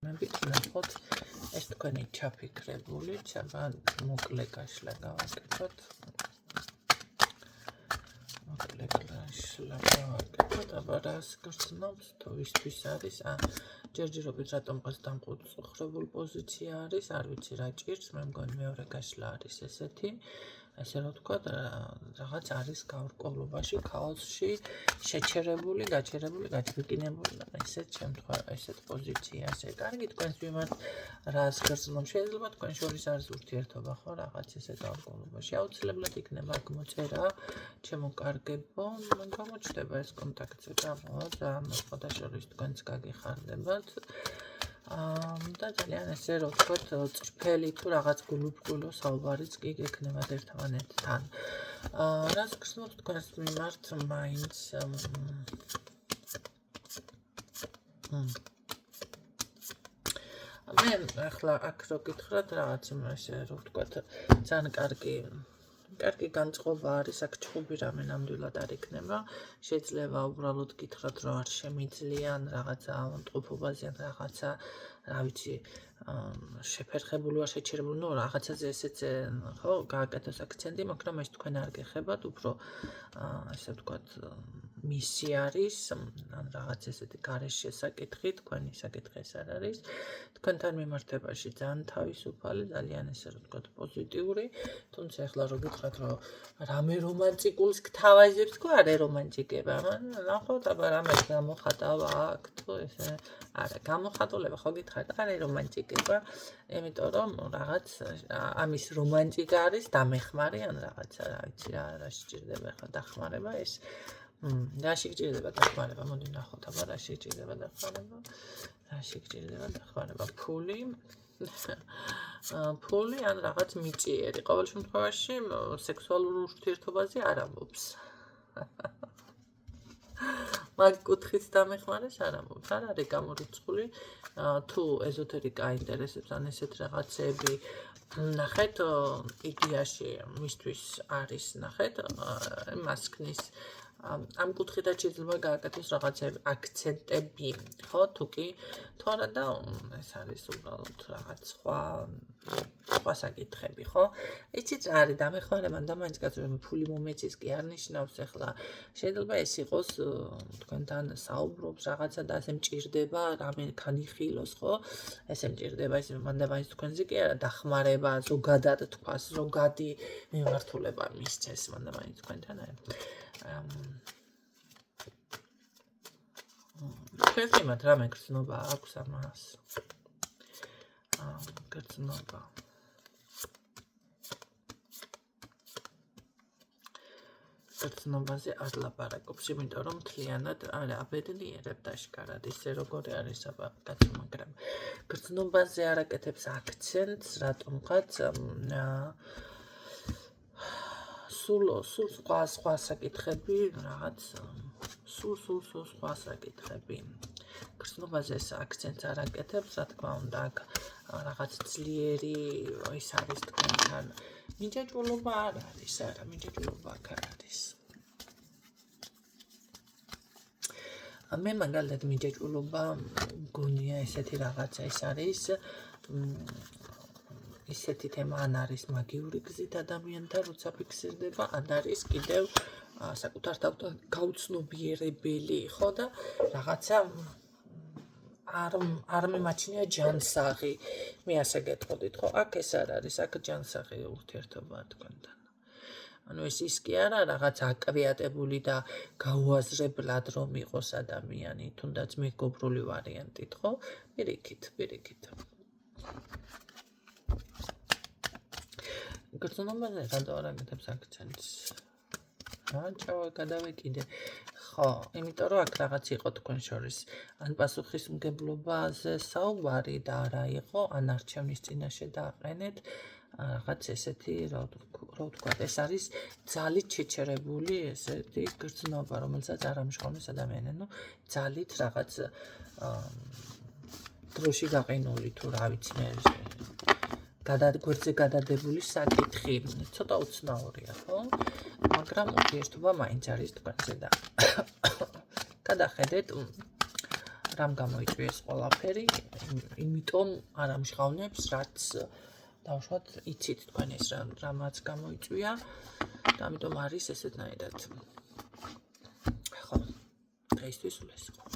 ნახოთ ეს თქვენი ჩაფიქრებული, აბა მოკლე გაშლა გავაკეთოთ. აბა რას გრძნობს თუ ისთვის არის ჯერჯერობით რატომ ყავს დამყუხრებულ პოზიცია არის, არ ვიცი რა ჭირს, მე მგონი მეორე გაშლა არის ესეთი. ესე რომ ვთქვათ, რაღაც არის გაურკვევლობაში, ქაოსში, შეჩერებული, გაჩერებული, გაჩვენებული და ესეთ პოზიციაზე. კარგი, თქვენს მიმართ რას გრძნობს, შეიძლება თქვენ შორის არის ურთიერთობა, ხო, რაღაც ესე გაურკვევლობაში. აუცილებლად იქნება აქ მოწერა, ჩემო კარგებო, გამოჩნდება ეს კონტაქტზე, ძალიან ხოდაშორის თქვენც გაგეხარდებათ. და ძალიან ესე რომ ვთქვათ, წრფელი თუ რაღაც გულუბრყვილო საუბარიც კი გექნებათ ერთმანეთთან. რას გრძნობს თქვენს მიმართ მაინც მე ახლა აქ რო გითხრათ რაღაც იმაში რომ ვთქვათ, ძალიან კარგი განწყობა არის, აქ ჩხუბი რამე ნამდვილად არ იქნება. შეიძლება უბრალოდ გითხრათ, რომ არ შემიძლიან რაღაცა ავადმყოფობაზე ან რაღაცა, რა ვიცი, შეფერხებული ვარ, შეჩერებული, ნუ რაღაცაზე ესეც ხო, გააკეთოს აქცენტი, მაგრამ ეს თქვენ არ გეხებათ, უფრო ასე ვთქვათ, მისი არის, ან რაღაც ესეთი გარეშე საკითხი, თქვენი საკითხი ეს არ არის. თქვენთან მიმართებაში ძალიან თავისუფალი, ძალიან ესე რომ ვთქვათ, პოზიტიური, თუმცა ახლა რო გითხრათ, რომ რამე რომანტიკულს გთავაზებს, თუ არა რომანტიკება, ნახოთ, აბა რამე გამოხატავა აქ, თუ ესე არა, გამოხატულება ხო გითხარით, არა რომანტიკება, იმიტომ რომ რაღაც ამის რომანტიკა არის დამეხმარე ან რაღაცა, რა ვიცი რა სჭირდება ახლა დახმარება ეს. რა სჭირდება დახმარება, მოდი ნახოთ, აბა რა სჭირდება დახმარება. რაში გჭირდება დახმარება? ფული ან რაღაც მიწიერი. ყოველ შემთხვევაში სექსუალურ ურთიერთობაზე არ ამბობს. მაგ კუთხით დამეხმარეს არ ამბობს. არ არის გამორიცხული, თუ ეზოთერიკა აინტერესებს ან ესეთ რაღაცები, ნახეთ, იდეაში მისთვის არის, ნახეთ, მას ქნის ამ კუთხიდან შეიძლება გააკეთოს რაღაცები, აქცენტები, ხო, თუკი, თუ არა და ეს არის უბრალოდ რაღაც სხვა საკითხები, ხო? იცით რა არის დამეხმარება და მაინც კაცობრიობა ფული მომეწის კი არ ნიშნავს ახლა. შეიძლება ეს იყოს თქვენთან საუბრობს რაღაცა და ასე მჭირდება, რამე განიხილოს, ხო? ესე მჭირდება ის მანდა მაინც თქვენზე კი არა დახმარება, ზოგადად თქვას, ზოგადი მიმართულება მისცეს მანდა მაინც თქვენთან არის. თქვენს მიმართ რამე გრძნობა აქვს ამას? გრძნობა. გრძნობაზე არ ლაპარაკობს, იმიტომ რომ მთლიანად აბედნიერებთ აშკარად, ისე როგორი არის აბა კაცო, მაგრამ გრძნობაზე არ აკეთებს აქცენტს, რატომღაც სულ სხვა საკითხები, რაღაც სულ სხვა საკითხები. გრძნობაზე ეს აქცენტს არ აკეთებს, რა თქმა უნდა, აქ რაღაც ძლიერი ის არის თქვენთან. მინჯაჭულობა არ არის, არა, მინჯაჭულობა აქ არ არის. მე მაგალითად მინჯაჭულობა მგონია ესეთი რაღაცა ის არის, ისეთი თემა ან არის მაგიური გზით ადამიანთან როცა ფიქსირდება, ან არის კიდევ საკუთარ თავთან გაუცნობიერებელი, ხო და რაღაცა არ მიმაჩნია ჯანსაღი. მე ასე გეტყოდით, ხო? აქ ეს არ არის, აქ ჯანსაღი ურთიერთობაა თქვენთან. ანუ ის კი არა, რაღაც აკვიატებული და გაუაზრებლად რომ იყოს ადამიანი, თუნდაც მეგობრული ვარიანტით, ხო? პირიქით. გრძნობაზე რატო არ აკეთებს აქცენტს? გადავეკიდე. ხო, იმიტომ რომ აქ რაღაც იყო თქვენ შორის, ან პასუხისმგებლობაზე საუბარი და არა იყო, ან არჩევნის წინაშე დააყენეთ, რაღაც ესეთი, რა ვთქვათ, ეს არის ძალით შეჩერებული ესეთი გრძნობა, რომელსაც არ ამჟღავნებს ადამიანი, ნუ ძალით რაღაც დროში გაყინული თუ რა ვიცი მე გვერდზე გადადებული საკითხი, ცოტა უცნაურია, ხო? მაგრამ ურთიერთობა მაინც არის თქვენზე და გადახედეთ რამ გამოიწვია ეს ყველაფერი, იმიტომ არ ამჟღავნებს, რაც დავუშვათ, იცით თქვენ ეს რამაც გამოიწვია და ამიტომ არის ესეთნაირად. ხო, დღეისთვის სულ ეს იყო.